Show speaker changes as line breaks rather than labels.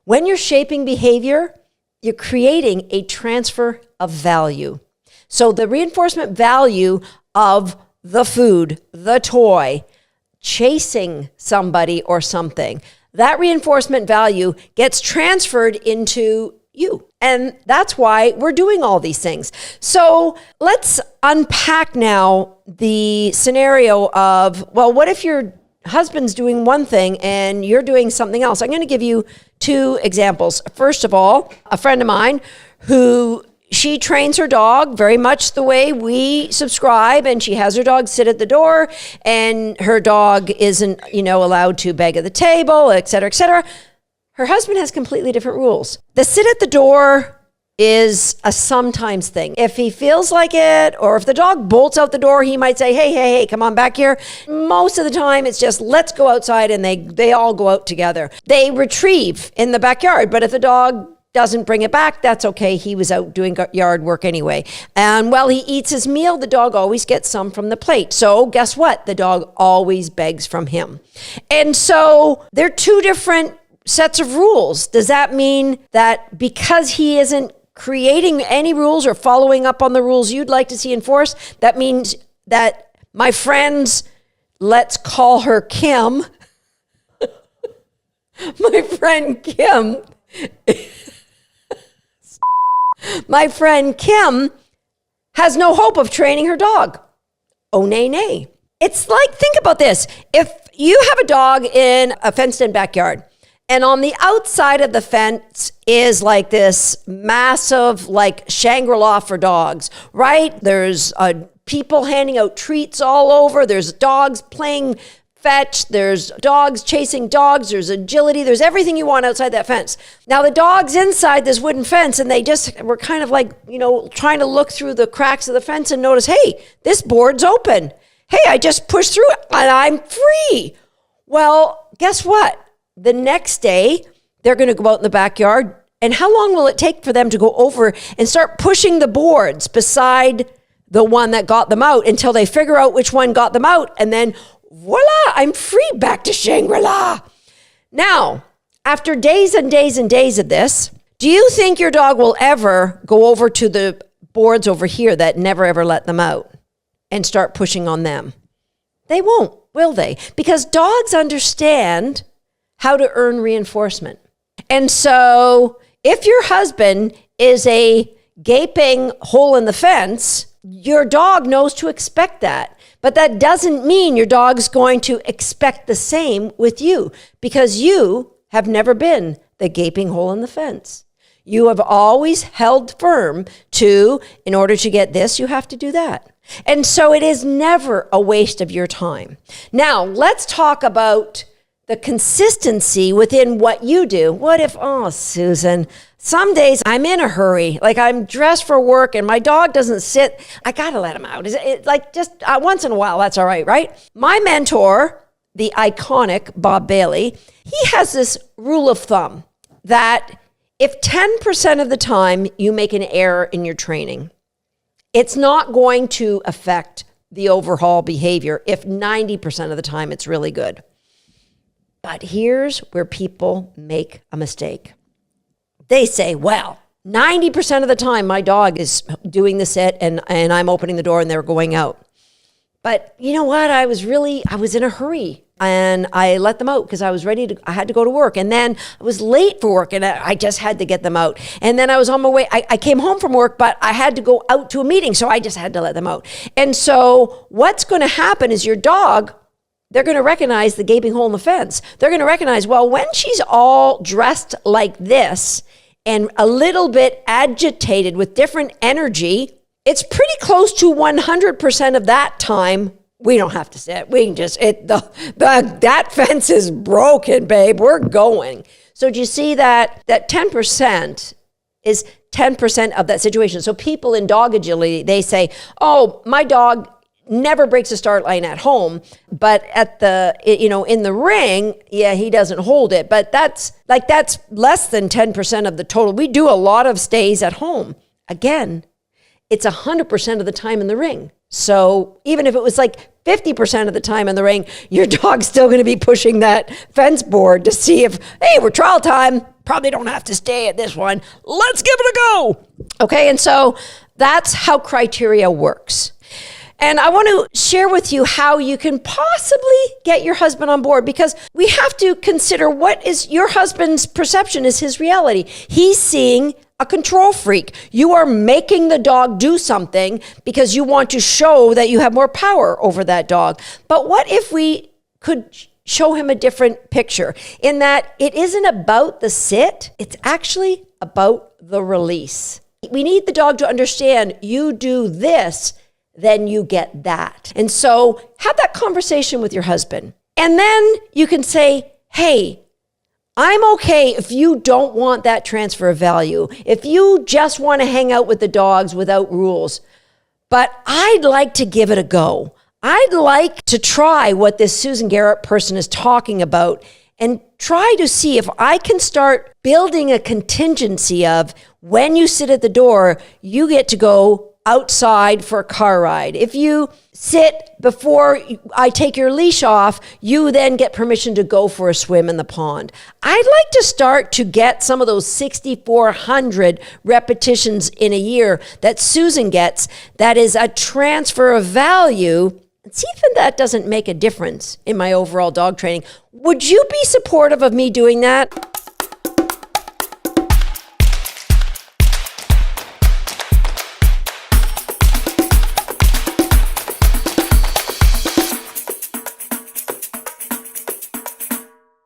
When you're shaping behavior, you're creating a transfer of value. So the reinforcement value of the food, the toy, chasing somebody or something, that reinforcement value gets transferred into you. And that's why we're doing all these things. So let's unpack now the scenario of, well, what if your husband's doing one thing and you're doing something else? I'm going to give you two examples. First of all, a friend of mine she trains her dog very much the way we subscribe, and she has her dog sit at the door, and her dog isn't, allowed to beg at the table, et cetera, et cetera. Her husband has completely different rules. The sit at the door is a sometimes thing. If he feels like it, or if the dog bolts out the door, he might say, hey, come on back here. Most of the time, it's just, let's go outside, and they all go out together. They retrieve in the backyard, but if the dog doesn't bring it back, that's okay. He was out doing yard work anyway. And while he eats his meal, the dog always gets some from the plate. So guess what? The dog always begs from him. And so they're two different sets of rules. Does that mean that because he isn't creating any rules or following up on the rules you'd like to see enforced, that means that my friends, let's call her Kim, my friend Kim, my friend Kim has no hope of training her dog? Oh, nay. It's like, think about this. If you have a dog in a fenced-in backyard, and on the outside of the fence is like this massive, like Shangri-La for dogs, right? There's people handing out treats all over. There's dogs playing fetch. There's dogs chasing dogs. There's agility. There's everything you want outside that fence. Now the dog's inside this wooden fence, and they just were kind of like, trying to look through the cracks of the fence and notice, hey, this board's open. Hey, I just pushed through it and I'm free. Well, guess what? The next day, they're going to go out in the backyard. And how long will it take for them to go over and start pushing the boards beside the one that got them out until they figure out which one got them out? And then voila, I'm free, back to Shangri-La. Now, after days and days and days of this, do you think your dog will ever go over to the boards over here that never ever let them out and start pushing on them? They won't, will they? Because dogs understand how to earn reinforcement. And so if your husband is a gaping hole in the fence, your dog knows to expect that. But that doesn't mean your dog's going to expect the same with you, because you have never been the gaping hole in the fence. You have always held firm to, in order to get this, you have to do that. And so it is never a waste of your time. Now, let's talk about the consistency within what you do. What if, Susan, some days I'm in a hurry, like I'm dressed for work and my dog doesn't sit, I gotta let him out. Is it like just once in a while, that's all right? My mentor, the iconic Bob Bailey, he has this rule of thumb that if 10% of the time you make an error in your training, it's not going to affect the overall behavior if 90% of the time it's really good. But here's where people make a mistake. They say, well, 90% of the time my dog is doing the sit and I'm opening the door and they're going out. But you know what? I was in a hurry and I let them out because I had to go to work. And then I was late for work and I just had to get them out. And then I was on my way. I came home from work, but I had to go out to a meeting. So I just had to let them out. And so what's going to happen is your dog, they're going to recognize the gaping hole in the fence. They're going to recognize, well, when she's all dressed like this and a little bit agitated with different energy, it's pretty close to 100% of that time we don't have to sit. We can just, that fence is broken, babe. We're going. So do you see that 10% is 10% of that situation? So people in dog agility, they say, oh, my dog never breaks a start line at home, but at in the ring, yeah, he doesn't hold it. But that's less than 10% of the total. We do a lot of stays at home. Again, it's 100% of the time in the ring. So even if it was like 50% of the time in the ring, your dog's still going to be pushing that fence board to see if, hey, we're trial time. probably don't have to stay at this one. Let's give it a go. Okay, and so that's how criteria works. And I want to share with you how you can possibly get your husband on board, because we have to consider what is your husband's perception is his reality. He's seeing a control freak. You are making the dog do something because you want to show that you have more power over that dog. But what if we could show him a different picture in that it isn't about the sit, it's actually about the release. We need the dog to understand you do this, then you get that. And so have that conversation with your husband. And then you can say, hey, I'm okay if you don't want that transfer of value, if you just want to hang out with the dogs without rules, but I'd like to give it a go. I'd like to try what this Susan Garrett person is talking about and try to see if I can start building a contingency of when you sit at the door, you get to go outside for a car ride. If you sit before I take your leash off, you then get permission to go for a swim in the pond. I'd like to start to get some of those 6,400 repetitions in a year that Susan gets. That is a transfer of value. And see if that doesn't make a difference in my overall dog training. Would you be supportive of me doing that?